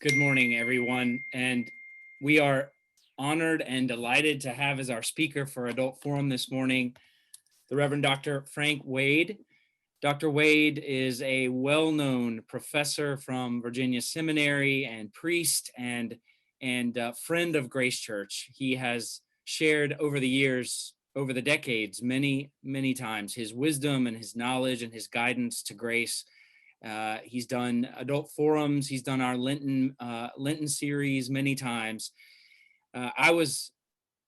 Good morning, everyone. And we are honored and delighted to have as our speaker for Adult Forum this morning, the Reverend Dr. Frank Wade. Dr. Wade is a well-known professor from Virginia Seminary and priest and friend of Grace Church. He has shared over the years, over the decades, many times his wisdom and his knowledge and his guidance to Grace. He's done adult forums. He's done our Lenten series many times. I was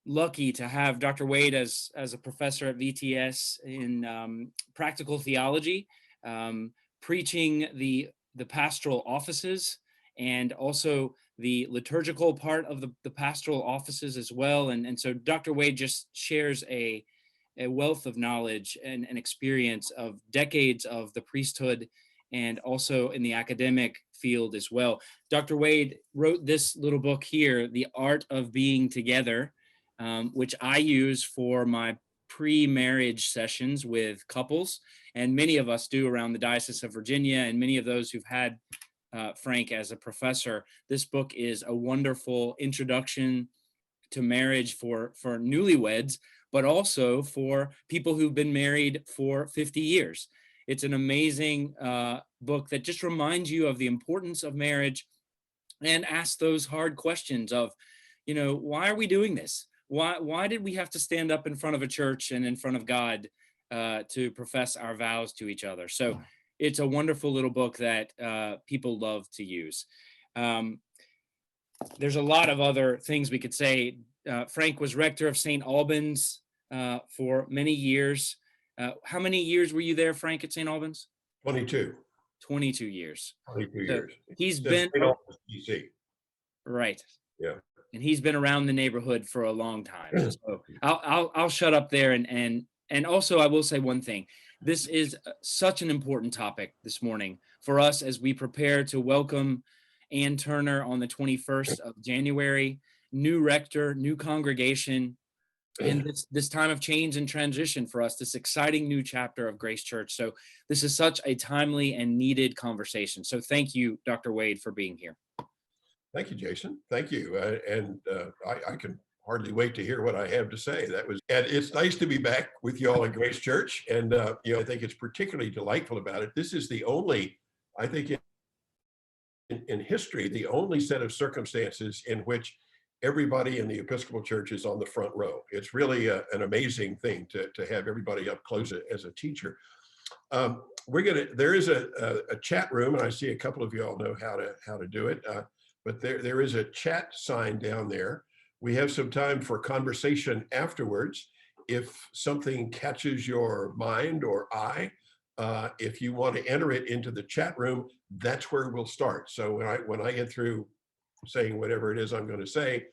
lucky to have Dr. Wade as a professor at VTS in practical theology, preaching the pastoral offices and also the liturgical part of the pastoral offices as well. And so Dr. Wade just shares a wealth of knowledge and experience of decades of the priesthood and also in the academic field as well. Dr. Wade wrote this little book here, The Art of Being Together, which I use for my pre-marriage sessions with couples, and many of us do around the Diocese of Virginia, and many of those who've had Frank as a professor. This book is a wonderful introduction to marriage for newlyweds, but also for people who've been married for 50 years. It's an amazing book that just reminds you of the importance of marriage and asks those hard questions of, why are we doing this? Why did we have to stand up in front of a church and in front of God to profess our vows to each other? So it's a wonderful little book that people love to use. There's a lot of other things we could say. Frank was rector of St. Albans for many years. How many years were you there, Frank, at St. Albans? 22. 22 years. 22 years. He's been St. Albans, DC. Right. Yeah. And he's been around the neighborhood for a long time. So I'll shut up there and also I will say one thing. This is such an important topic this morning for us as we prepare to welcome Ann Turner on the 21st of January, new rector, new congregation, and this time of change and transition for us, this exciting new chapter of Grace Church. So this is such a timely and needed conversation. So thank you, Dr. Wade, for being here. Thank you, Jason. Thank you. I can hardly wait to hear what I have to say. And it's nice to be back with you all at Grace Church. And, I think it's particularly delightful about it. This is the only, I think in history, the only set of circumstances in which everybody in the Episcopal Church is on the front row. It's really an amazing thing to have everybody up close as a teacher. There is a chat room, and I see a couple of you all know how to do it. But there is a chat sign down there. We have some time for conversation afterwards. If something catches your mind or eye, if you want to enter it into the chat room, that's where we'll start. So when I get through saying whatever it is I'm going to say,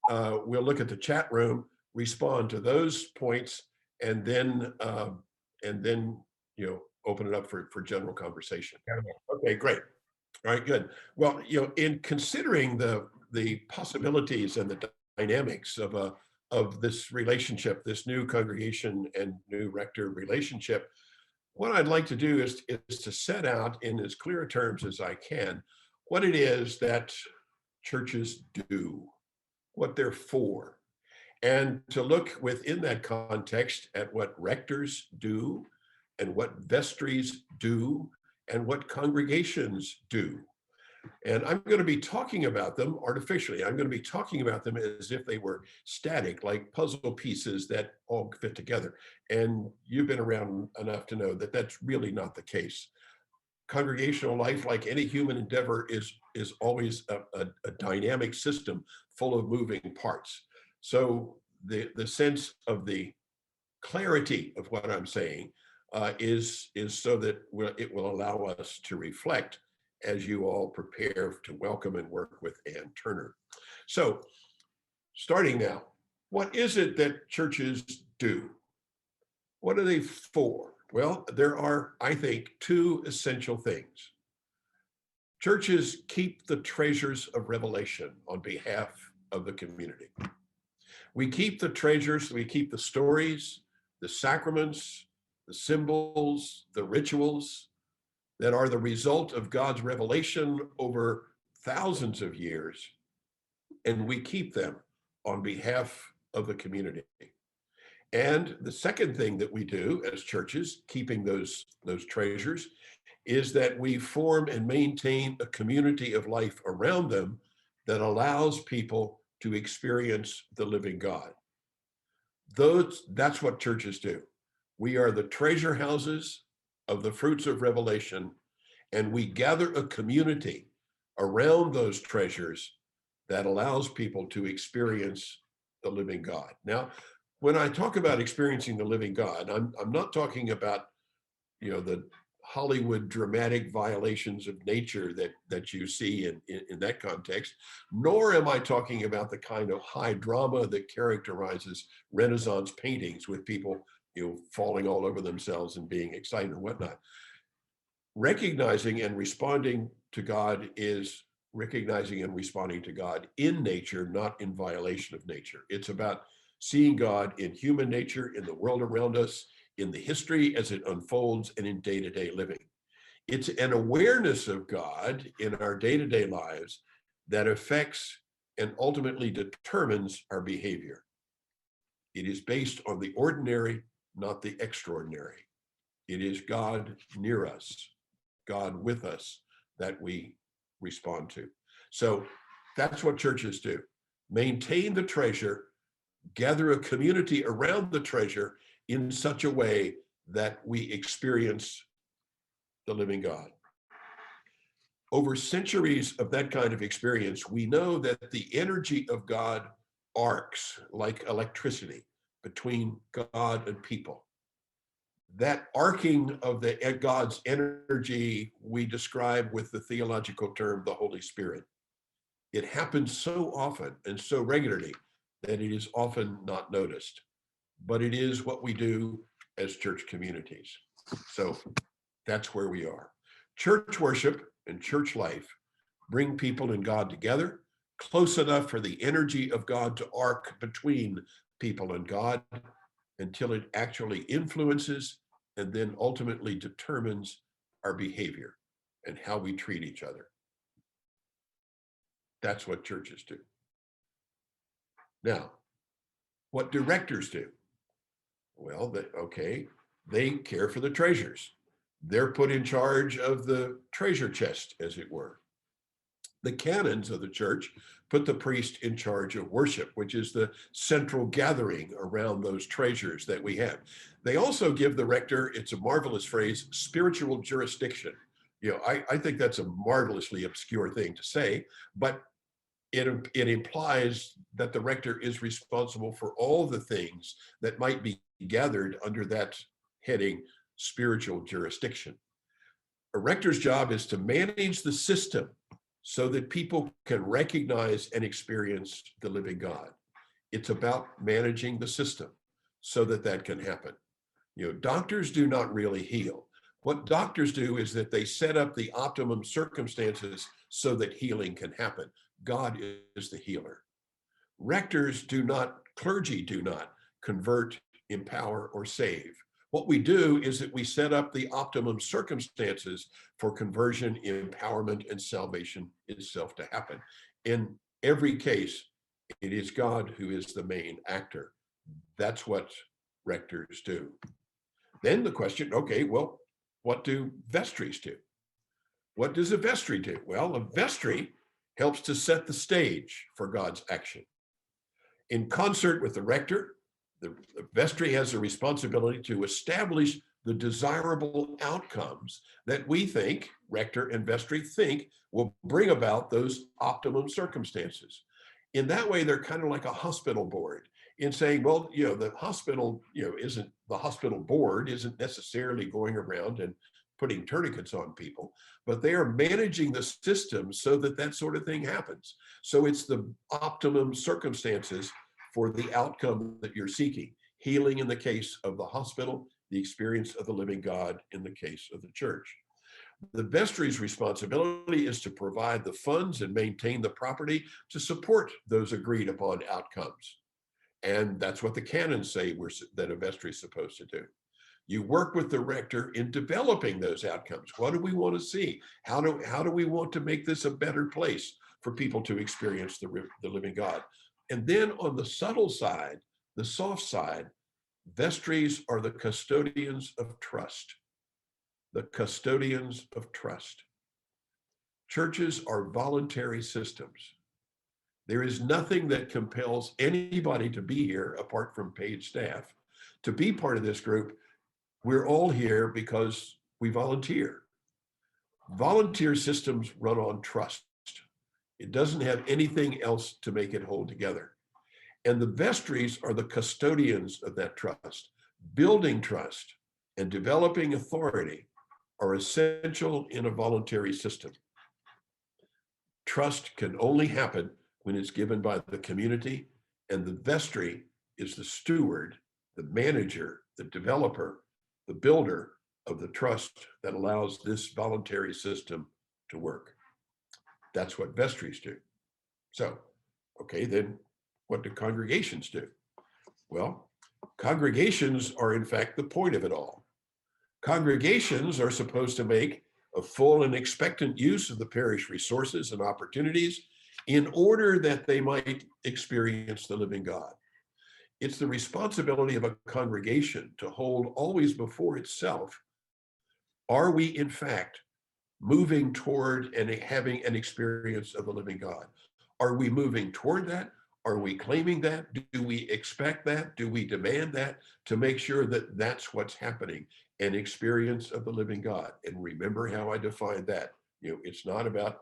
we'll look at the chat room, respond to those points, and then open it up for general conversation. Okay, great. All right, good. Well, in considering the possibilities and the dynamics of this relationship, this new congregation and new rector relationship, what I'd like to do is to set out in as clear terms as I can what it is that churches do, what they're for, and to look within that context at what rectors do and what vestries do and what congregations do. And I'm going to be talking about them artificially. I'm going to be talking about them as if they were static, like puzzle pieces that all fit together. And you've been around enough to know that that's really not the case. Congregational life, like any human endeavor, is always a dynamic system full of moving parts. So the sense of the clarity of what I'm saying is so that it will allow us to reflect as you all prepare to welcome and work with Ann Turner. So starting now, what is it that churches do? What are they for? Well, there are, I think, two essential things. Churches keep the treasures of revelation on behalf of the community. We keep the treasures, we keep the stories, the sacraments, the symbols, the rituals that are the result of God's revelation over thousands of years, and we keep them on behalf of the community. And the second thing that we do as churches, keeping those treasures, is that we form and maintain a community of life around them that allows people to experience the living God. That's what churches do. We are the treasure houses of the fruits of revelation, and we gather a community around those treasures that allows people to experience the living God. Now, when I talk about experiencing the living God, I'm not talking about, the Hollywood dramatic violations of nature that you see in that context, nor am I talking about the kind of high drama that characterizes Renaissance paintings with people, falling all over themselves and being excited and whatnot. Recognizing and responding to God is recognizing and responding to God in nature, not in violation of nature. It's about seeing God in human nature, in the world around us, in the history as it unfolds, and in day-to-day living. It's an awareness of God in our day-to-day lives that affects and ultimately determines our behavior. It is based on the ordinary, not the extraordinary. It is God near us, God with us, that we respond to. So that's what churches do. Maintain the treasure, gather a community around the treasure in such a way that we experience the living God. Over centuries of that kind of experience, we know that the energy of God arcs like electricity between God and people. That arcing of God's energy we describe with the theological term, the Holy Spirit. It happens so often and so regularly that it is often not noticed, but it is what we do as church communities. So that's where we are. Church worship and church life bring people and God together, close enough for the energy of God to arc between people and God until it actually influences and then ultimately determines our behavior and how we treat each other. That's what churches do. Now, what do rectors do? Well, they care for the treasures. They're put in charge of the treasure chest, as it were. The canons of the church put the priest in charge of worship, which is the central gathering around those treasures that we have. They also give the rector, it's a marvelous phrase, spiritual jurisdiction. I think that's a marvelously obscure thing to say, but it implies that the rector is responsible for all the things that might be gathered under that heading, spiritual jurisdiction. A rector's job is to manage the system so that people can recognize and experience the living God. It's about managing the system so that can happen. Doctors do not really heal. What doctors do is that they set up the optimum circumstances so that healing can happen. God is the healer. Rectors clergy do not convert, empower, or save. What we do is that we set up the optimum circumstances for conversion, empowerment, and salvation itself to happen. In every case, it is God who is the main actor. That's what rectors do. Then the question, okay, well, what do vestries do? What does a vestry do? Well, a vestry helps to set the stage for God's action. In concert with the rector, the vestry has a responsibility to establish the desirable outcomes that we think, rector and vestry think, will bring about those optimum circumstances. In that way, they're kind of like a hospital board in saying, well, the hospital, the hospital board isn't necessarily going around and putting tourniquets on people, but they are managing the system so that sort of thing happens. So it's the optimum circumstances for the outcome that you're seeking. Healing in the case of the hospital, the experience of the living God in the case of the church. The vestry's responsibility is to provide the funds and maintain the property to support those agreed upon outcomes. And that's what the canons say that a vestry is supposed to do. You work with the rector in developing those outcomes. What do we want to see? How do we want to make this a better place for people to experience the living God? And then on the subtle side, the soft side, vestries are the custodians of trust. The custodians of trust. Churches are voluntary systems. There is nothing that compels anybody to be here apart from paid staff to be part of this group. We're all here because we volunteer. Volunteer systems run on trust. It doesn't have anything else to make it hold together. And the vestries are the custodians of that trust. Building trust and developing authority are essential in a voluntary system. Trust can only happen when it's given by the community, and the vestry is the steward, the manager, the developer, the builder of the trust that allows this voluntary system to work. That's what vestries do. So, okay, then what do congregations do? Well, congregations are in fact the point of it all. Congregations are supposed to make a full and expectant use of the parish resources and opportunities in order that they might experience the living God. It's the responsibility of a congregation to hold always before itself, are we in fact moving toward and having an experience of the living God? Are we moving toward that? Are we claiming that? Do we expect that? Do we demand that to make sure that that's what's happening? An experience of the living God. And remember how I defined that. It's not about,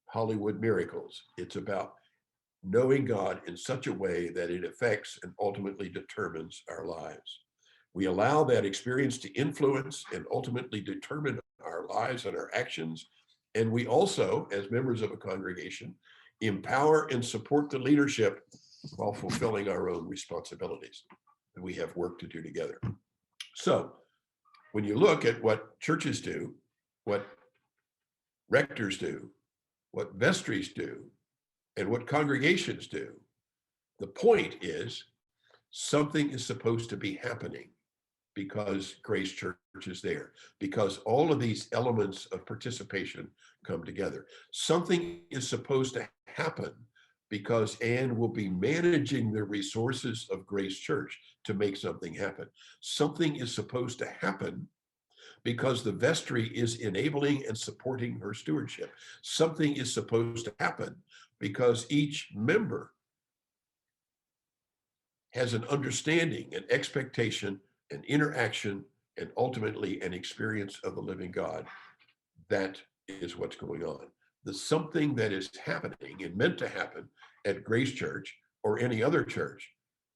Hollywood miracles. It's about knowing God in such a way that it affects and ultimately determines our lives. We allow that experience to influence and ultimately determine our lives and our actions. And we also, as members of a congregation, empower and support the leadership while fulfilling our own responsibilities. And we have work to do together. So when you look at what churches do, what rectors do, what vestries do, and what congregations do, the point is something is supposed to be happening because Grace Church is there, because all of these elements of participation come together. Something is supposed to happen because Anne will be managing the resources of Grace Church to make something happen. Something is supposed to happen because the vestry is enabling and supporting her stewardship. Something is supposed to happen because each member has an understanding, an expectation, an interaction, and ultimately an experience of the living God. That is what's going on. The something that is happening and meant to happen at Grace Church or any other church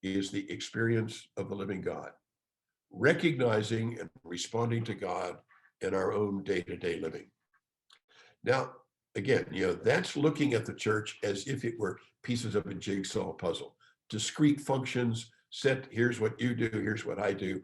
is the experience of the living God, recognizing and responding to God in our own day-to-day living. Now, again, that's looking at the church as if it were pieces of a jigsaw puzzle, discrete functions set, here's what you do, here's what I do.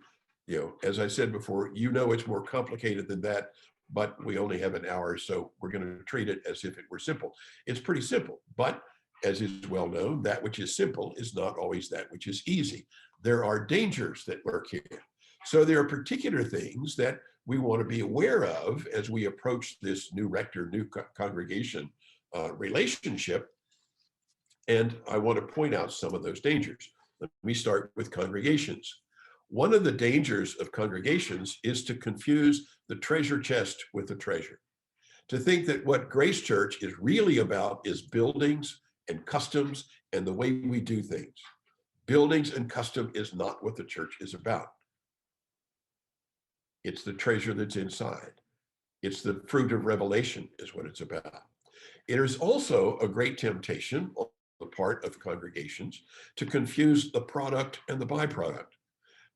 As I said before, it's more complicated than that, but we only have an hour, so we're going to treat it as if it were simple. It's pretty simple, but as is well known, that which is simple is not always that which is easy. There are dangers that lurk here. So there are particular things that we want to be aware of as we approach this new rector, new congregation relationship. And I want to point out some of those dangers. Let me start with congregations. One of the dangers of congregations is to confuse the treasure chest with the treasure. To think that what Grace Church is really about is buildings and customs and the way we do things. Buildings and custom is not what the church is about. It's the treasure that's inside. It's the fruit of revelation is what it's about. It is also a great temptation on the part of congregations to confuse the product and the byproduct.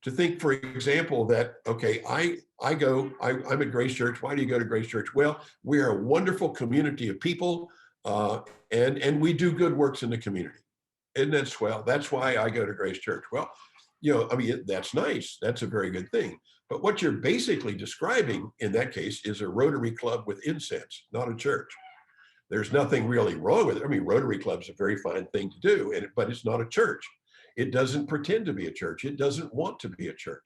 To think, for example, that, okay, I'm at Grace Church. Why do you go to Grace Church? Well, we're a wonderful community of people and we do good works in the community. Isn't that swell? That's why I go to Grace Church. Well, that's nice. That's a very good thing. But what you're basically describing in that case is a Rotary Club with incense, not a church. There's nothing really wrong with it. I mean, Rotary Club's a very fine thing to do, but it's not a church. It doesn't pretend to be a church. It doesn't want to be a church.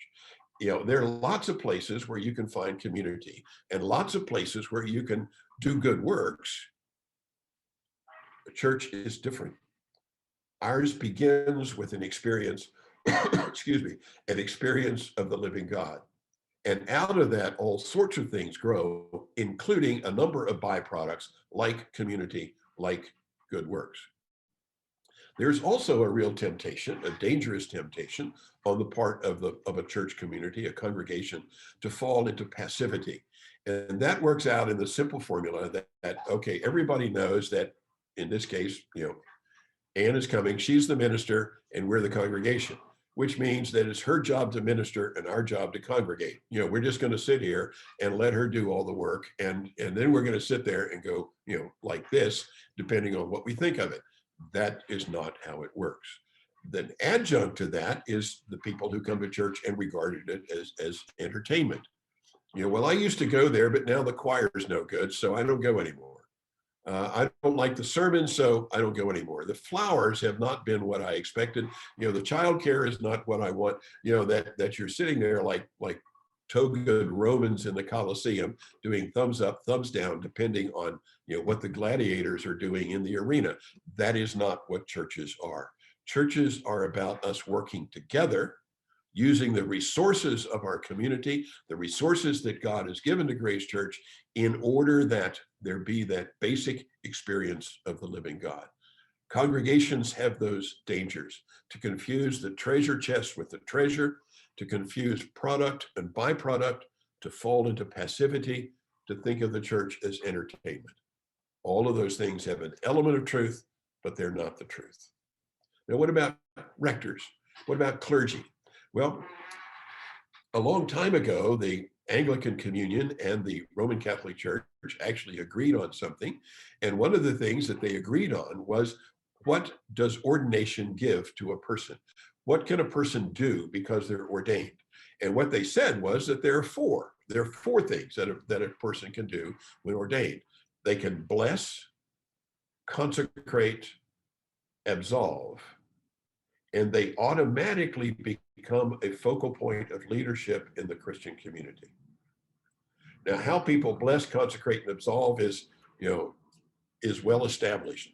there are lots of places where you can find community and lots of places where you can do good works. The church is different. Ours begins with an experience, excuse me, an experience of the living God. And out of that, all sorts of things grow, including a number of byproducts like community, like good works. There's also a real temptation, a dangerous temptation on the part of a church community, a congregation, to fall into passivity. And that works out in the simple formula that okay, everybody knows that in this case, Ann is coming, she's the minister, and we're the congregation, which means that it's her job to minister and our job to congregate. We're just going to sit here and let her do all the work. And then we're going to sit there and go, like this, depending on what we think of it. That is not how it works. The adjunct to that is the people who come to church and regarded it as entertainment. Well, I used to go there, but now the choir is no good, so I don't go anymore. I don't like the sermon, so I don't go anymore. The flowers have not been what I expected. The childcare is not what I want. That you're sitting there like togaed Romans in the Colosseum doing thumbs up, thumbs down, depending on what the gladiators are doing in the arena. That is not what churches are. Churches are about us working together, using the resources of our community, the resources that God has given to Grace Church, in order that there be that basic experience of the living God. Congregations have those dangers, to confuse the treasure chest with the treasure, to confuse product and byproduct, to fall into passivity, to think of the church as entertainment. All of those things have an element of truth, but they're not the truth. Now, what about rectors? What about clergy? Well, a long time ago, the Anglican Communion and the Roman Catholic Church actually agreed on something. And one of the things that they agreed on was, what does ordination give to a person? What can a person do because they're ordained? And what they said was that there are four things that a person can do when ordained. They can bless, consecrate, absolve, and they automatically become a focal point of leadership in the Christian community. Now, how people bless, consecrate, and absolve is well established.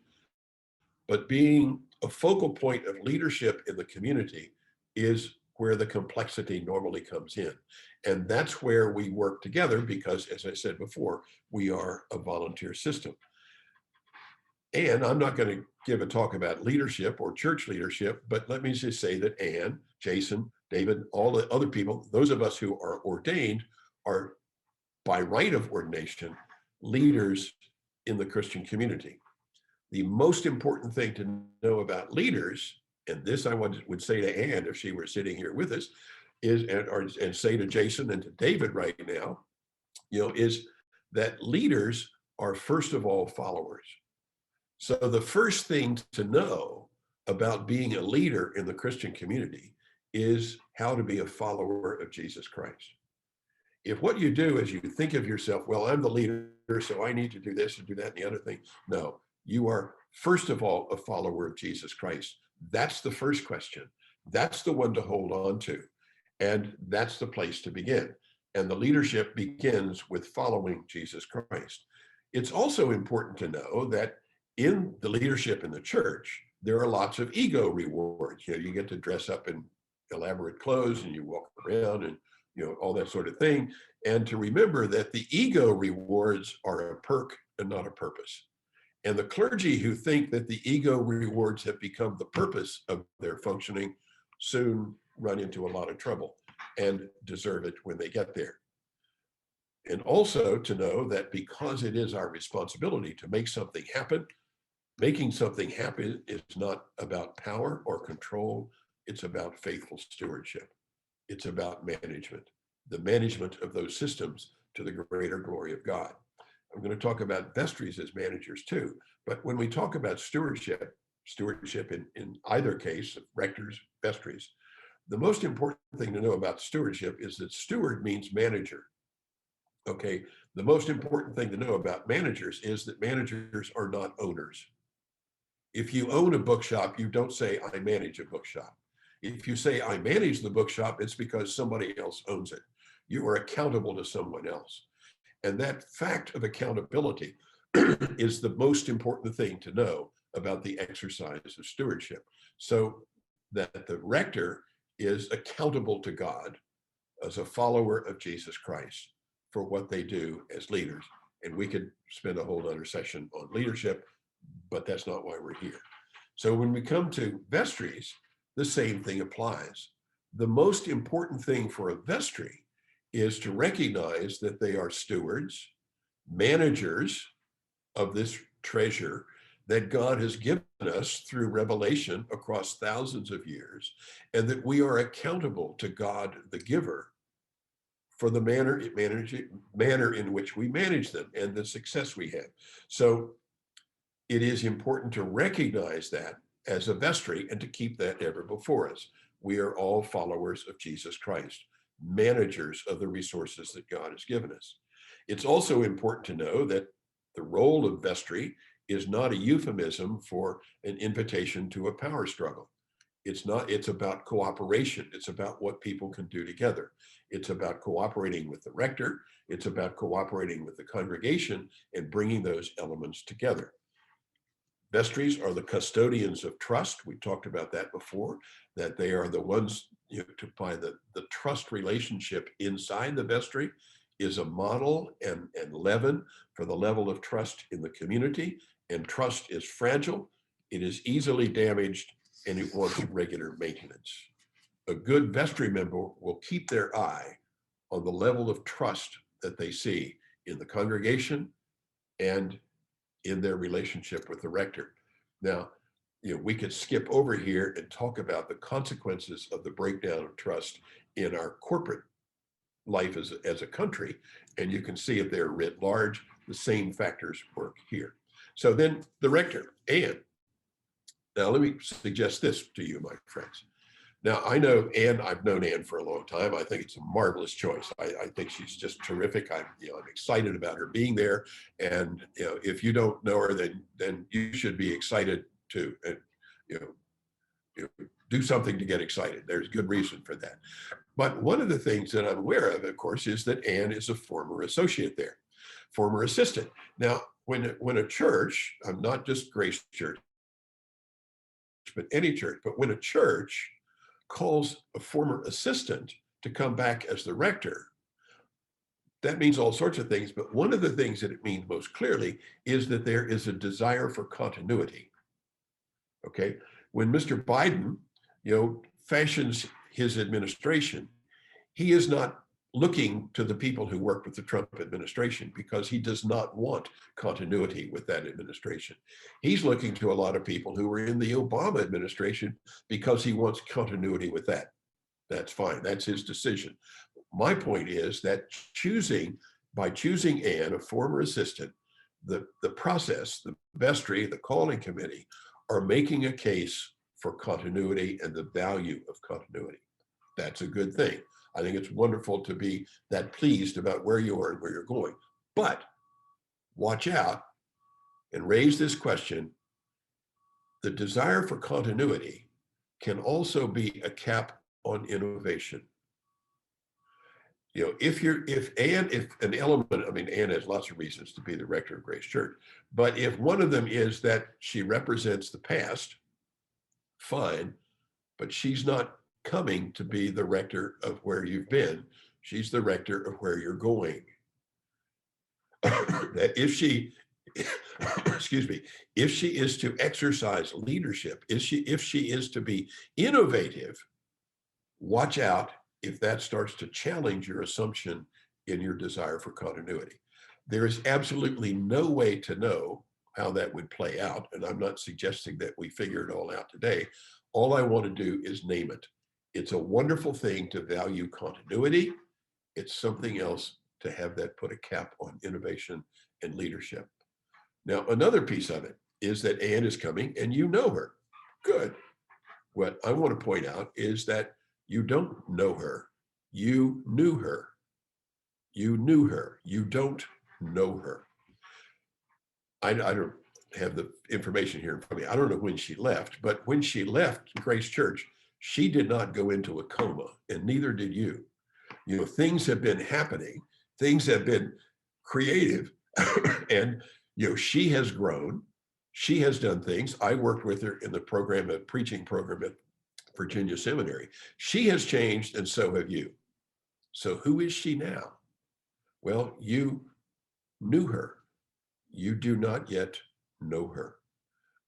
But being a focal point of leadership in the community is where the complexity normally comes in. And that's where we work together because, as I said before, we are a volunteer system. And I'm not going to give a talk about leadership or church leadership, but let me just say that Ann, Jason, David, all the other people, those of us who are ordained, are by right of ordination leaders in the Christian community. The most important thing to know about leaders, and this I would say to Ann if she were sitting here with us, and say to Jason and to David right now, is that leaders are first of all followers. So the first thing to know about being a leader in the Christian community is how to be a follower of Jesus Christ. If what you do is you think of yourself, well, I'm the leader, so I need to do this and do that and the other thing. No, you are first of all a follower of Jesus Christ. That's the first question. That's the one to hold on to. And that's the place to begin. And the leadership begins with following Jesus Christ. It's also important to know that in the leadership in the church, there are lots of ego rewards. You get to dress up in elaborate clothes and you walk around and all that sort of thing. And to remember that the ego rewards are a perk and not a purpose. And the clergy who think that the ego rewards have become the purpose of their functioning soon run into a lot of trouble and deserve it when they get there. And also to know that because it is our responsibility to make something happen, making something happen is not about power or control. It's about faithful stewardship. It's about management, the management of those systems to the greater glory of God. I'm going to talk about vestries as managers too. But when we talk about stewardship in either case, rectors, vestries, the most important thing to know about stewardship is that steward means manager. Okay, the most important thing to know about managers is that managers are not owners. If you own a bookshop, you don't say, I manage a bookshop. If you say, I manage the bookshop, it's because somebody else owns it. You are accountable to someone else. And that fact of accountability is the most important thing to know about the exercise of stewardship. So that the rector is accountable to God as a follower of Jesus Christ for what they do as leaders. And we could spend a whole other session on leadership, but that's not why we're here. So when we come to vestries, the same thing applies. The most important thing for a vestry is to recognize that they are stewards, managers of this treasure that God has given us through revelation across thousands of years, and that we are accountable to God, the giver, for the manner in which we manage them and the success we have. So it is important to recognize that as a vestry and to keep that ever before us. We are all followers of Jesus Christ, managers of the resources that God has given us. It's also important to know that the role of vestry is not a euphemism for an invitation to a power struggle. It's about cooperation. It's about what people can do together. It's about cooperating with the rector. It's about cooperating with the congregation and bringing those elements together. Vestries are the custodians of trust. We talked about that before, that they are the ones, to find the trust relationship inside the vestry is a model and leaven for the level of trust in the community. And trust is fragile, it is easily damaged, and it wants regular maintenance. A good vestry member will keep their eye on the level of trust that they see in the congregation and in their relationship with the rector. Now, we could skip over here and talk about the consequences of the breakdown of trust in our corporate life as a country, and you can see if they're writ large, the same factors work here. So then the rector, Anne. Now let me suggest this to you, my friends. Now I know Anne, I've known Anne for a long time. I think it's a marvelous choice. I think she's just terrific. I'm excited about her being there. And if you don't know her, then you should be excited too. And do something to get excited. There's good reason for that. But one of the things that I'm aware of course, is that Anne is a former associate there, former assistant. Now, when a church, I'm not just Grace Church, but any church, but when a church calls a former assistant to come back as the rector, that means all sorts of things. But one of the things that it means most clearly is that there is a desire for continuity. Okay. When Mr. Biden, fashions his administration, he is not looking to the people who worked with the Trump administration because he does not want continuity with that administration. He's looking to a lot of people who were in the Obama administration because he wants continuity with that. That's fine. That's his decision. My point is that by choosing Anne, a former assistant, the process, the vestry, the calling committee are making a case for continuity and the value of continuity. That's a good thing. I think it's wonderful to be that pleased about where you are and where you're going. But watch out and raise this question. The desire for continuity can also be a cap on innovation. If an element, Anne has lots of reasons to be the rector of Grace Church, but if one of them is that she represents the past, fine, but she's not coming to be the rector of where you've been. She's the rector of where you're going. That if she is to exercise leadership, if she is to be innovative, watch out if that starts to challenge your assumption in your desire for continuity. There is absolutely no way to know how that would play out, and I'm not suggesting that we figure it all out today. All I want to do is name it. It's a wonderful thing to value continuity. It's something else to have that put a cap on innovation and leadership. Now, another piece of it is that Anne is coming and you know her. Good. What I want to point out is that you don't know her. You knew her. You knew her. You don't know her. I don't have the information here in front of me. I don't know when she left, but when she left Grace Church, She did not go into a coma, and neither did you. You know, things have been happening, things have been creative, and you know, she has grown, she has done things. I worked with her in the program, a preaching program at Virginia Seminary. She has changed, and so have you. So who is she now? Well, you knew her. You do not yet know her.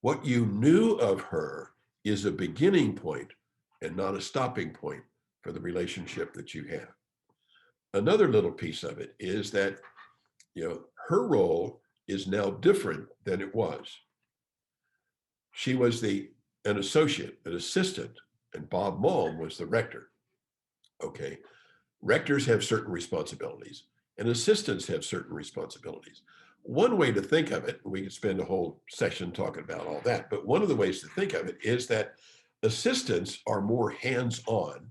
What you knew of her is a beginning point and not a stopping point for the relationship that you have. Another little piece of it is that, you know, her role is now different than it was. She was an associate, an assistant, and Bob Malm was the rector. Okay. Rectors have certain responsibilities and assistants have certain responsibilities. One way to think of it, we could spend a whole session talking about all that, but one of the ways to think of it is that assistants are more hands-on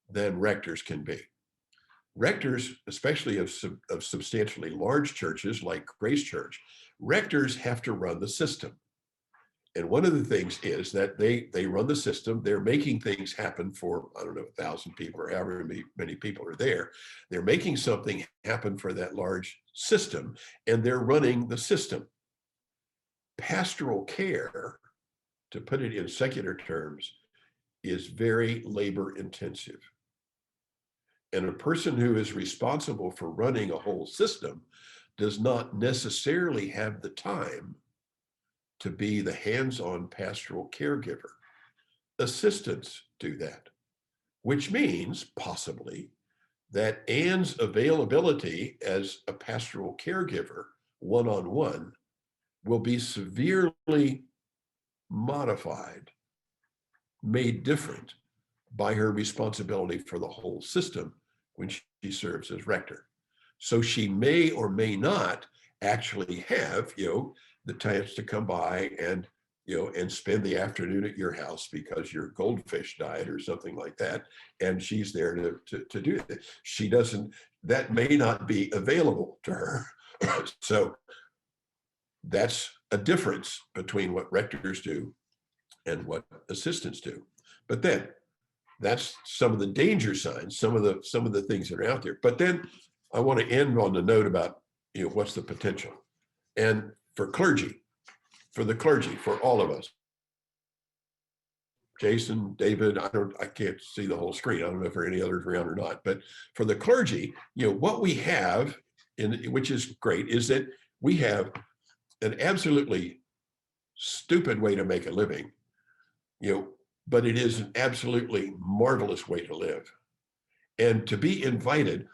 than rectors can be. Rectors, especially of substantially large churches like Grace Church, rectors have to run the system. And one of the things is that they run the system. They're making things happen for, I don't know, 1,000 people or however many people are there. They're making something happen for that large system, and they're running the system. Pastoral care, to put it in secular terms, is very labor intensive. And a person who is responsible for running a whole system does not necessarily have the time to be the hands-on pastoral caregiver. Assistants do that, which means possibly that Anne's availability as a pastoral caregiver one-on-one will be severely modified, made different by her responsibility for the whole system when she serves as rector. So she may or may not actually have, you know, the chance to come by and, you know, and spend the afternoon at your house because your goldfish died or something like that. And she's there to do that. She doesn't, that may not be available to her. So that's a difference between what rectors do and what assistants do. But then that's some of the danger signs, some of the things that are out there. But then I want to end on the note about, you know, what's the potential. And for clergy, for the clergy, for all of us, Jason, David, I can't see the whole screen. I don't know if there are any others around or not, but for the clergy, you know, what we have, which is great, is that we have an absolutely stupid way to make a living, you know, but it is an absolutely marvelous way to live. And to be invited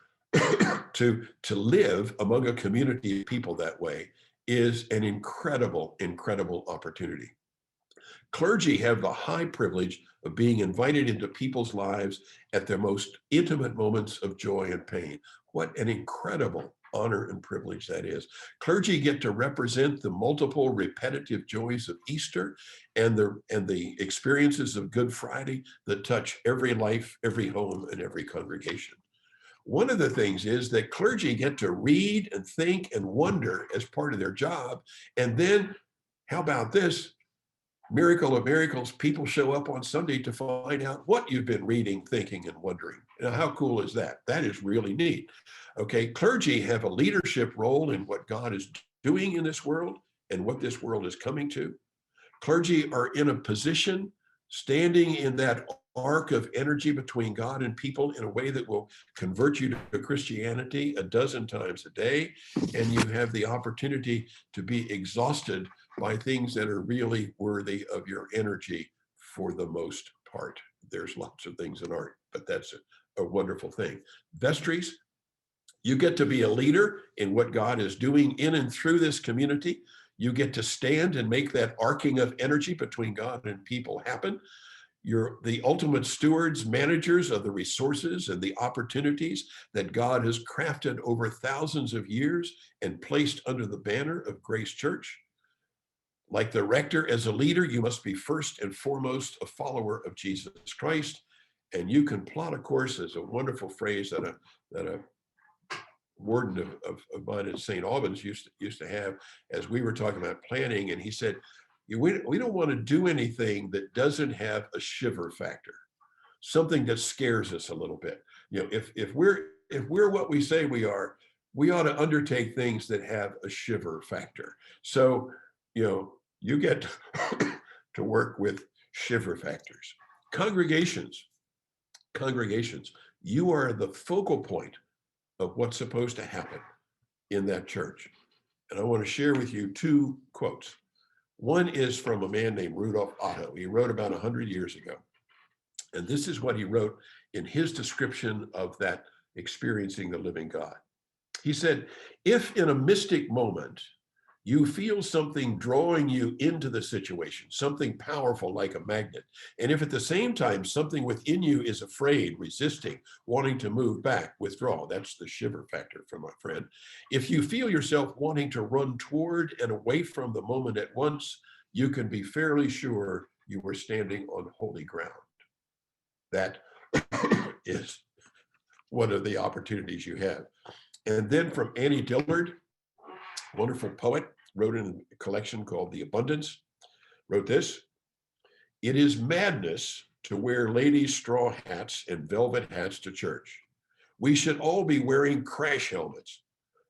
to live among a community of people that way is an incredible, incredible opportunity. Clergy have the high privilege of being invited into people's lives at their most intimate moments of joy and pain. What an incredible honor and privilege that is. Clergy get to represent the multiple repetitive joys of Easter and the experiences of Good Friday that touch every life, every home, and every congregation. One of the things is that clergy get to read and think and wonder as part of their job. And then, how about this? Miracle of miracles, people show up on Sunday to find out what you've been reading, thinking, and wondering. Now, how cool is that? That is really neat. Okay, clergy have a leadership role in what God is doing in this world and what this world is coming to. Clergy are in a position, standing in that arc of energy between God and people in a way that will convert you to Christianity 12 times a day. And you have the opportunity to be exhausted by things that are really worthy of your energy for the most part. There's lots of things that aren't, but that's a wonderful thing. Vestries, you get to be a leader in what God is doing in and through this community. You get to stand and make that arcing of energy between God and people happen. You're the ultimate stewards, managers of the resources and the opportunities that God has crafted over thousands of years and placed under the banner of Grace Church. Like the rector, as a leader, you must be first and foremost a follower of Jesus Christ. And you can plot a course, is a wonderful phrase that a warden of mine at St. Albans used to have as we were talking about planning. And he said, we don't want to do anything that doesn't have a shiver factor. something that scares us a little bit. If we're what we say we are, we ought to undertake things that have a shiver factor. So, you get to work with shiver factors. Congregations, you are the focal point of what's supposed to happen in that church. And I want to share with you two quotes. One is from a man named Rudolf Otto. He wrote about 100 years ago. And this is what he wrote in his description of that experiencing the living God. He said, if in a mystic moment, you feel something drawing you into the situation, something powerful like a magnet, and if at the same time something within you is afraid, resisting, wanting to move back, withdraw, that's the shiver factor from my friend. If you feel yourself wanting to run toward and away from the moment at once, you can be fairly sure you are standing on holy ground. That is one of the opportunities you have. And then from Annie Dillard, wonderful poet, wrote in a collection called The Abundance, wrote this: it is madness to wear ladies' straw hats and velvet hats to church. We should all be wearing crash helmets.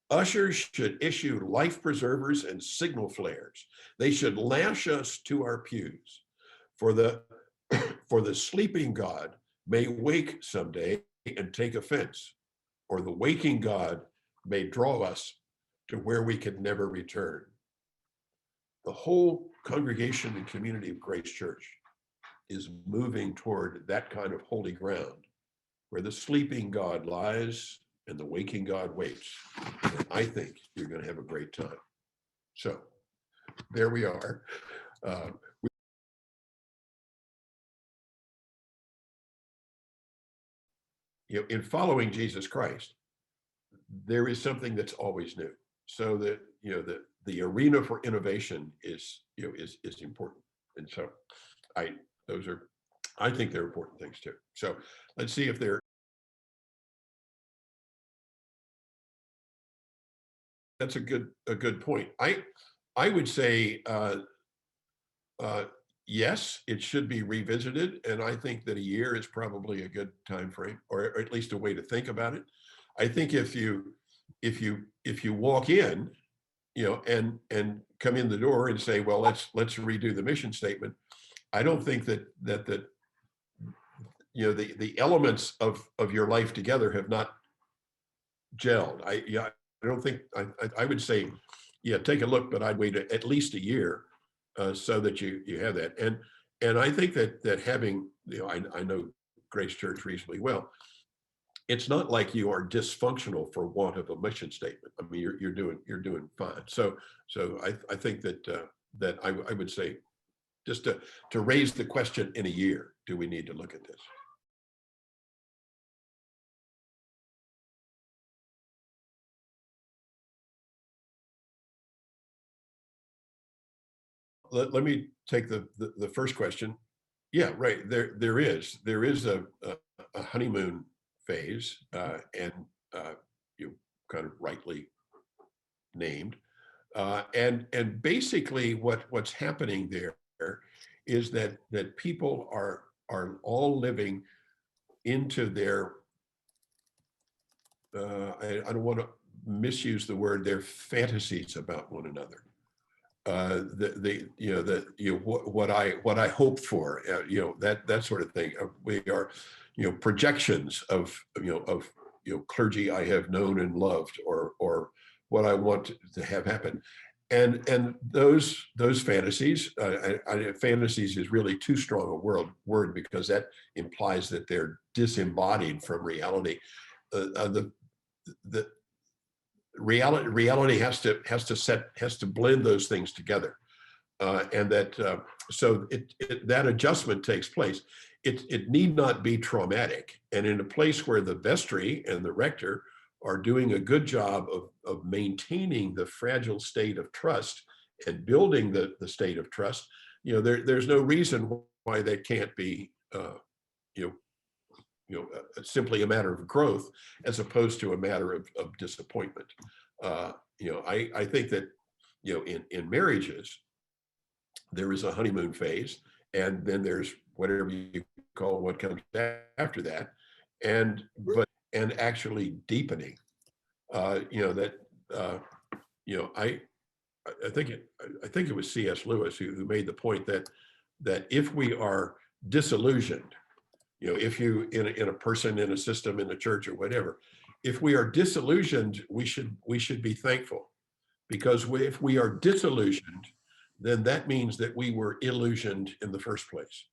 Ushers should issue life preservers and signal flares. They should lash us to our pews. For the sleeping God may wake someday and take offense, or the waking God may draw us to where we could never return. The whole congregation and community of Grace Church is moving toward that kind of holy ground where the sleeping God lies and the waking God waits. And I think you're going to have a great time. So there we are. In following Jesus Christ, there is something that's always new. So that the arena for innovation is important. And so I think they're important things too. So let's see if they're. That's a good point. I would say yes, it should be revisited, and I think that a year is probably a good time frame, or at least a way to think about it. I think if you walk in, and come in the door and say, well, let's redo the mission statement, I don't think that the elements of your life together have not gelled. I don't think I would say, yeah, take a look, but I'd wait at least a year so that you have that. And I think that having, I know Grace Church reasonably well. It's not like you are dysfunctional for want of a mission statement. I mean, you're doing fine. So I think that I would say, just to raise the question in a year, do we need to look at this? Let me take the first question. Yeah, right. There is a honeymoon phase, and you kind of rightly named, and basically what's happening there is that people are all living into their I don't want to misuse the word, their fantasies about one another. What I hoped for, that sort of thing. We are, projections of clergy I have known and loved, or what I want to have happen, and those fantasies. Fantasies is really too strong a word because that implies that they're disembodied from reality. The reality has to blend those things together, and that so that adjustment takes place. It need not be traumatic, and in a place where the vestry and the rector are doing a good job of maintaining the fragile state of trust and building the state of trust, there's no reason why that can't be simply a matter of growth as opposed to a matter of disappointment. I think that in marriages there is a honeymoon phase, and then there's whatever you call what comes after that, and actually deepening. That I think it was C.S. Lewis who made the point that if we are disillusioned, if you in a person, in a system, in a church, or whatever, if we are disillusioned, we should be thankful, because if we are disillusioned, then that means that we were illusioned in the first place,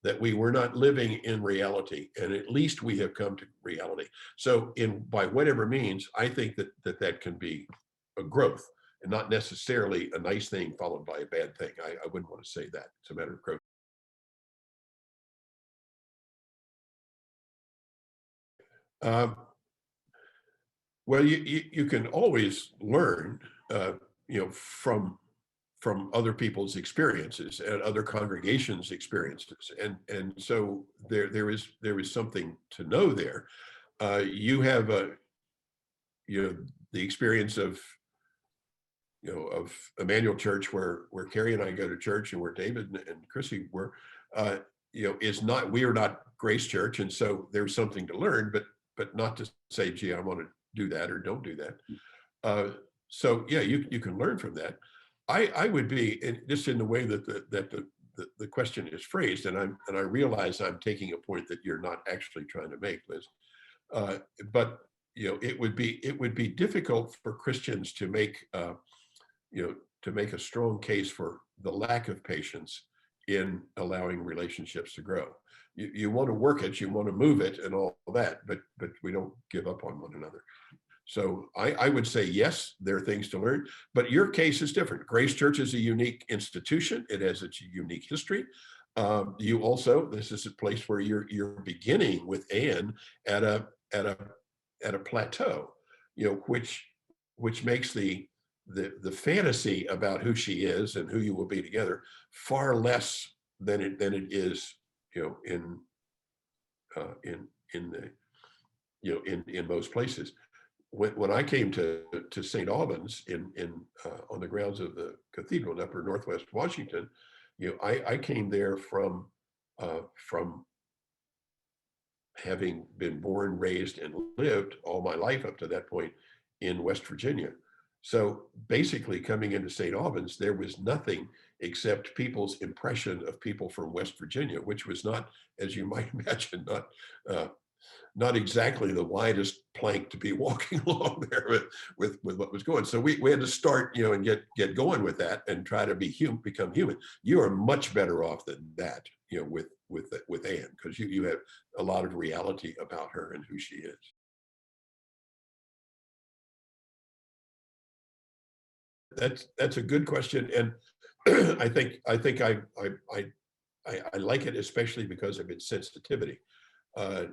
that we were not living in reality, and at least we have come to reality. So by whatever means, I think that can be a growth, and not necessarily a nice thing followed by a bad thing. I wouldn't want to say that. It's a matter of growth. Well, you can always learn, from other people's experiences and other congregations' experiences, and so there is something to know there. You have the experience of Emmanuel Church, where Carrie and I go to church, and where David and Chrissy were. We are not Grace Church, and so there's something to learn, but not to say, gee, I want to do that or don't do that. So yeah, you can learn from that. I would be just in the way that the question is phrased, and I realize I'm taking a point that you're not actually trying to make, Liz. But it would be difficult for Christians to make a strong case for the lack of patience in allowing relationships to grow. You want to work it, you want to move it, and all that, but we don't give up on one another. So I would say, yes, there are things to learn, but your case is different. Grace Church is a unique institution. It has its unique history. You also, this is a place where you're beginning with Anne at a plateau, which makes the fantasy about who she is and who you will be together far less than it is, in most places. When I came to St. Albans on the grounds of the cathedral in upper Northwest Washington, I came there from having been born, raised, and lived all my life up to that point in West Virginia. So basically, coming into St. Albans, there was nothing except people's impression of people from West Virginia, which was not, as you might imagine, not exactly the widest plank to be walking along there with what was going. So we had to start, and get going with that and try to become human. You are much better off than that, with Anne, because you have a lot of reality about her and who she is. That's a good question, and I think I like it, especially because of its sensitivity. I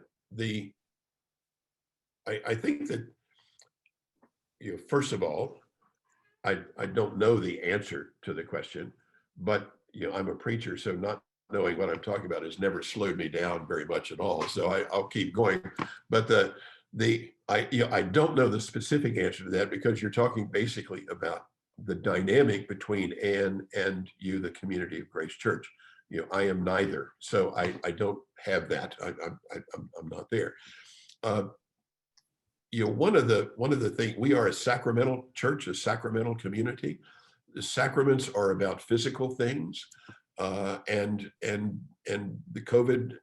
think that, first of all, I don't know the answer to the question, but I'm a preacher, so not knowing what I'm talking about has never slowed me down very much at all. So I'll keep going. But I don't know the specific answer to that, because you're talking basically about the dynamic between Anne and you, the community of Grace Church. I am neither, so I don't have that. I'm not there. One of the things, we are a sacramental church, a sacramental community. The sacraments are about physical things, and the COVID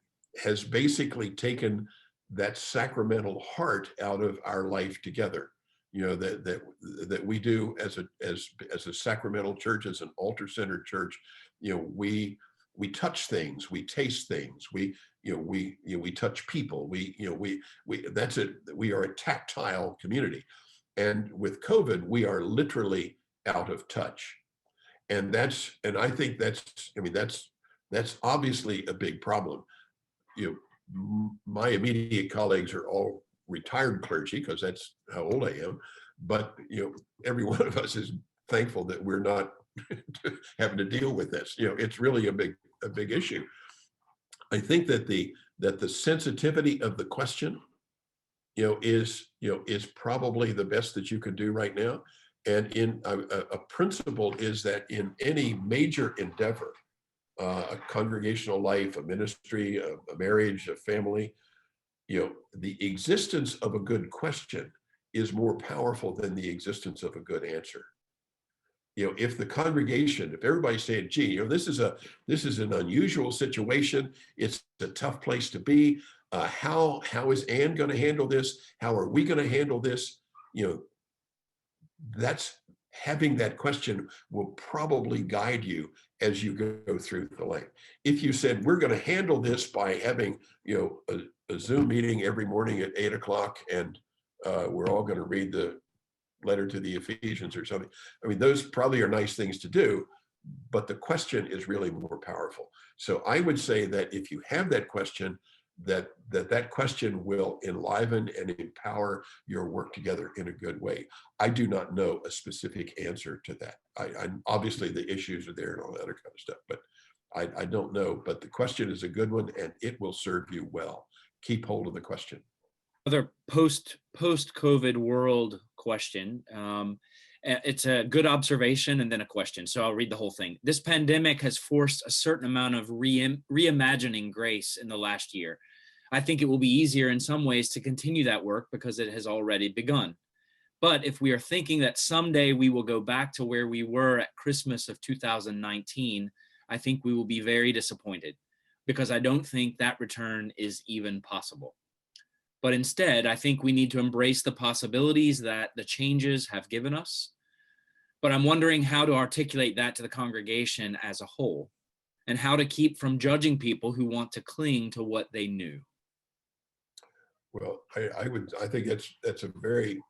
has basically taken that sacramental heart out of our life together. That we do as a sacramental church, as an altar-centered church. We touch things, we taste things, we touch people. That's it. We are a tactile community, and with COVID, we are literally out of touch, and I think that's obviously a big problem. My immediate colleagues are all retired clergy, because that's how old I am, but every one of us is thankful that we're not having to deal with this. It's really a big issue. I think that the sensitivity of the question is probably the best that you can do right now. And in a principle is that in any major endeavor, a congregational life, a ministry, a marriage, a family, the existence of a good question is more powerful than the existence of a good answer. If the congregation, if everybody's saying, gee, this is an unusual situation, it's a tough place to be. How is Ann going to handle this? How are we going to handle this? That's having that question will probably guide you as you go through the life. If you said, we're going to handle this by having, a Zoom meeting every morning at 8 o'clock, and we're all going to read the letter to the Ephesians or something. I mean, those probably are nice things to do, but the question is really more powerful. So I would say that if you have that question, that question will enliven and empower your work together in a good way. I do not know a specific answer to that. I obviously the issues are there and all that other kind of stuff, but I don't know. But the question is a good one, and it will serve you well. Keep hold of the question. Another post-COVID world question. It's a good observation and then a question. So I'll read the whole thing. This pandemic has forced a certain amount of reimagining grace in the last year. I think it will be easier in some ways to continue that work because it has already begun. But if we are thinking that someday we will go back to where we were at Christmas of 2019, I think we will be very disappointed because I don't think that return is even possible. But instead, I think we need to embrace the possibilities that the changes have given us. But I'm wondering how to articulate that to the congregation as a whole, and how to keep from judging people who want to cling to what they knew. Well, I think that's a very,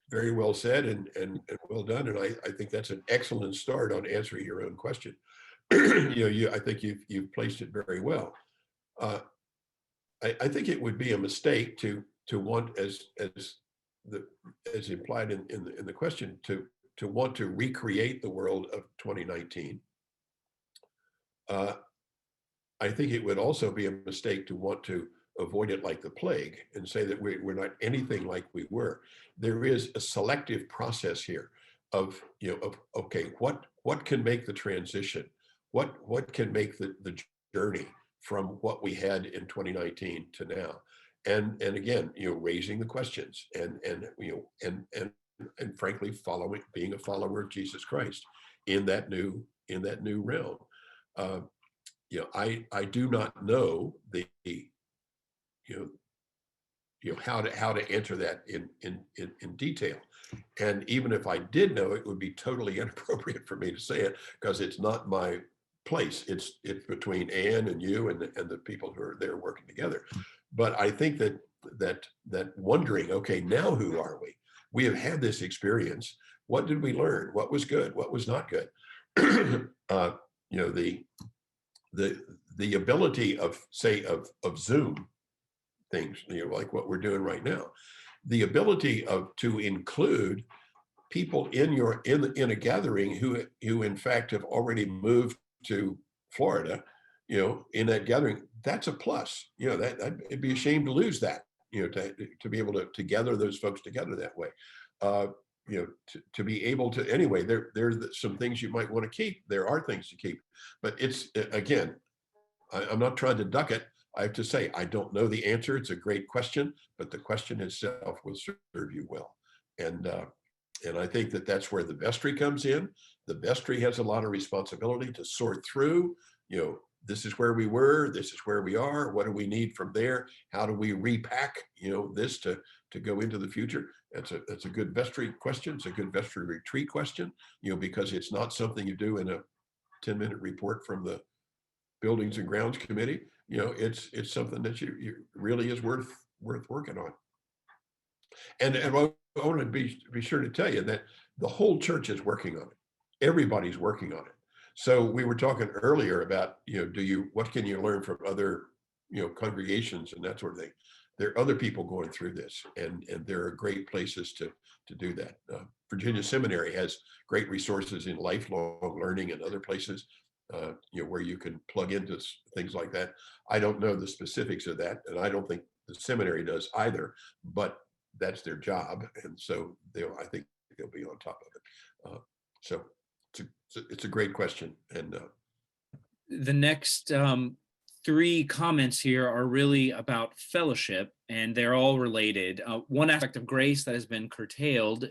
very well said and well done. And I think that's an excellent start on answering your own question. I think you've placed it very well. I think it would be a mistake to want, as implied in the question, to want to recreate the world of 2019. I think it would also be a mistake to want to avoid it like the plague and say that we're not anything like we were. There is a selective process here of okay, what can make the transition, what can make the journey from what we had in 2019 to now, and again, raising the questions and frankly being a follower of Jesus Christ in that new realm. I do not know how to answer that in detail, and even if I did know, it would be totally inappropriate for me to say it because it's not my place. It's between Ann and you and the people who are there working together. But I think that wondering, okay, now who are we? We have had this experience. What did we learn? What was good? What was not good? The ability of Zoom things, like what we're doing right now, the ability to include people in a gathering who in fact have already moved to Florida, in that gathering, that's a plus. That it'd be a shame to lose that, to be able to gather those folks together that way. To be able to, anyway, there's some things you might want to keep. There are things to keep, but it's, again, I'm not trying to duck it. I have to say, I don't know the answer. It's a great question, but the question itself will serve you well. And I think that's where the vestry comes in. The vestry has a lot of responsibility to sort through, this is where we were, this is where we are, what do we need from there? How do we repack, this to go into the future? That's a good vestry question. It's a good vestry retreat question, because it's not something you do in a 10-minute report from the Buildings and Grounds Committee. It's something that you really is worth working on. And I want to be sure to tell you that the whole church is working on it. Everybody's working on it. So we were talking earlier about, what can you learn from other, congregations and that sort of thing. There are other people going through this, and there are great places to do that. Virginia Seminary has great resources in lifelong learning and other places, where you can plug into things like that. I don't know the specifics of that, and I don't think the seminary does either, but that's their job, and so I think they'll be on top of it. So it's a great question, and the next three comments here are really about fellowship, and they're all related. One aspect of grace that has been curtailed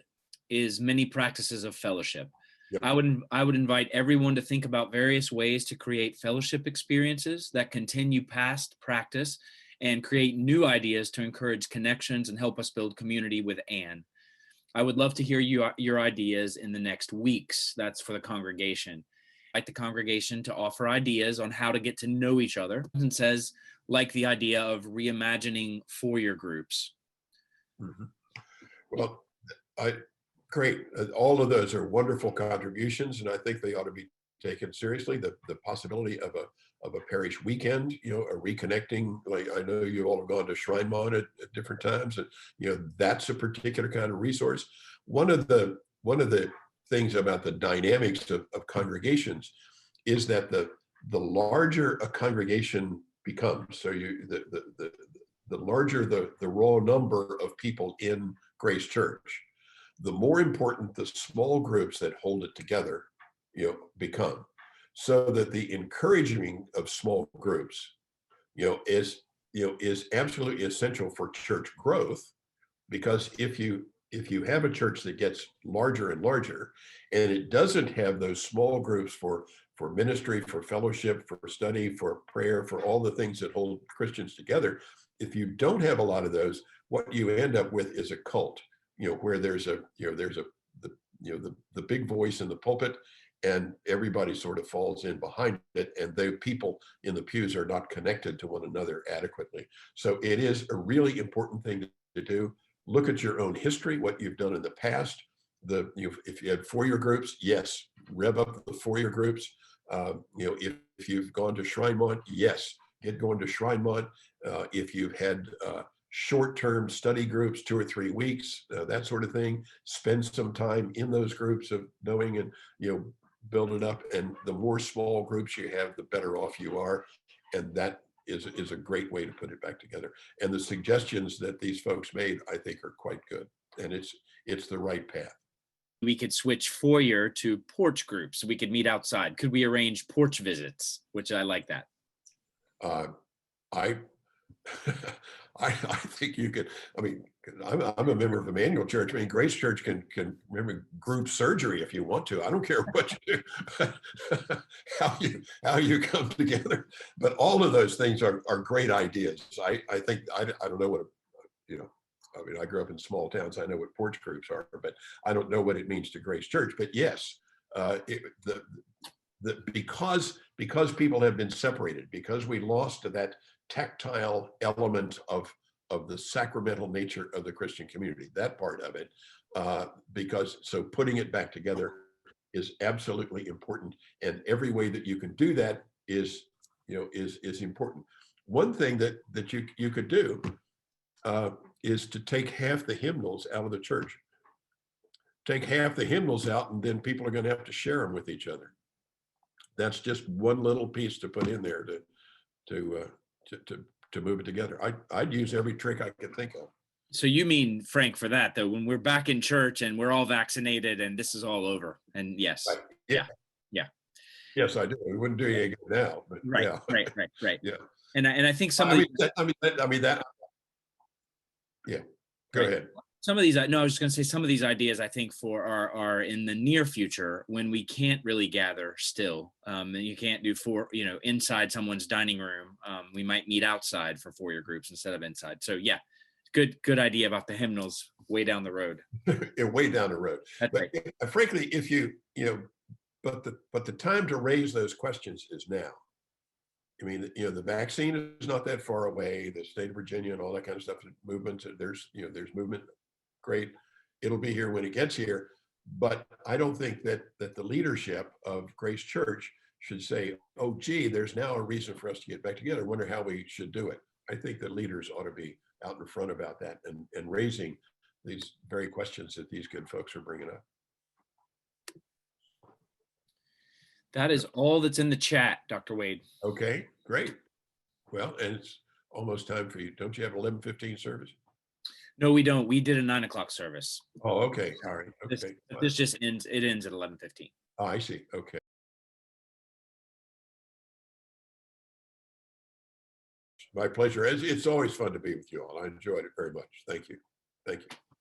is many practices of fellowship. Yep. I would invite everyone to think about various ways to create fellowship experiences that continue past practice and create new ideas to encourage connections and help us build community with Anne. I would love to hear your ideas in the next weeks. That's for the congregation. I'd like the congregation to offer ideas on how to get to know each other, and says, like the idea of reimagining foyer groups. Mhm. Well, great. All of those are wonderful contributions, and I think they ought to be taken seriously. The possibility of a parish weekend, a reconnecting. Like, I know you all have gone to Shrinemont at different times, and that's a particular kind of resource. One of the things about the dynamics of congregations is that the larger a congregation becomes, so the larger the raw number of people in Grace Church, the more important the small groups that hold it together, become. So that the encouraging of small groups, is absolutely essential for church growth. Because if you have a church that gets larger and larger, and it doesn't have those small groups for ministry, for fellowship, for study, for prayer, for all the things that hold Christians together, if you don't have a lot of those, what you end up with is a cult, where there's the big voice in the pulpit, and everybody sort of falls in behind it, and the people in the pews are not connected to one another adequately. So it is a really important thing to do. Look at your own history, what you've done in the past. If you had foyer groups, yes, rev up the foyer groups. If you've gone to Shrinemont, yes, get going to Shrinemont. If you've had short-term study groups, 2 or 3 weeks, that sort of thing, spend some time in those groups of knowing, and build it up. And the more small groups you have, the better off you are. And that is a great way to put it back together. And the suggestions that these folks made, I think, are quite good. And it's the right path. We could switch foyer to porch groups. We could meet outside. Could we arrange porch visits? Which I like that. I I think you could. I mean, I'm a member of Emmanuel Church. I mean, Grace Church can remember group surgery if you want to. I don't care what you do, how you come together. But all of those things are great ideas. I think I don't know what I mean, I grew up in small towns. I know what porch groups are, but I don't know what it means to Grace Church. But yes, because people have been separated, because we lost that tactile element of the sacramental nature of the Christian community, that part of it, so putting it back together is absolutely important, and every way that you can do that is important. One thing that you could do is to take half the hymnals out of the church. Take half the hymnals out, and then people are going to have to share them with each other. That's just one little piece to put in there to move it together. I'd use every trick I could think of. So you mean, Frank, for that though, when we're back in church and we're all vaccinated and this is all over? And yes, right. Yeah. Yes, I do. We wouldn't do any good now, but right, yeah, right. Yeah, and I think some I of mean, these, yeah. Go ahead. Some of these, no, I was just going to say some of these ideas I think are in the near future when we can't really gather still, and you can't do inside someone's dining room. We might meet outside for foyer groups instead of inside. So yeah, good idea about the hymnals way down the road. Way down the road. That's but right. Frankly, if but the time to raise those questions is now. I mean, the vaccine is not that far away. The state of Virginia and all that kind of stuff, movements. There's movement. Great, it'll be here when it gets here. But I don't think that the leadership of Grace Church should say, "Oh, gee, there's now a reason for us to get back together. I wonder how we should do it." I think that leaders ought to be out in front about that and raising these very questions that these good folks are bringing up. That is all that's in the chat, Dr. Wade. Okay, great. Well, and it's almost time for you. Don't you have 11:15 service? No, we don't. We did a 9 o'clock service. Oh, okay. All right. Okay. This just ends. It ends at 11:15. Oh, I see. Okay. My pleasure. It's always fun to be with you all. I enjoyed it very much. Thank you. Thank you.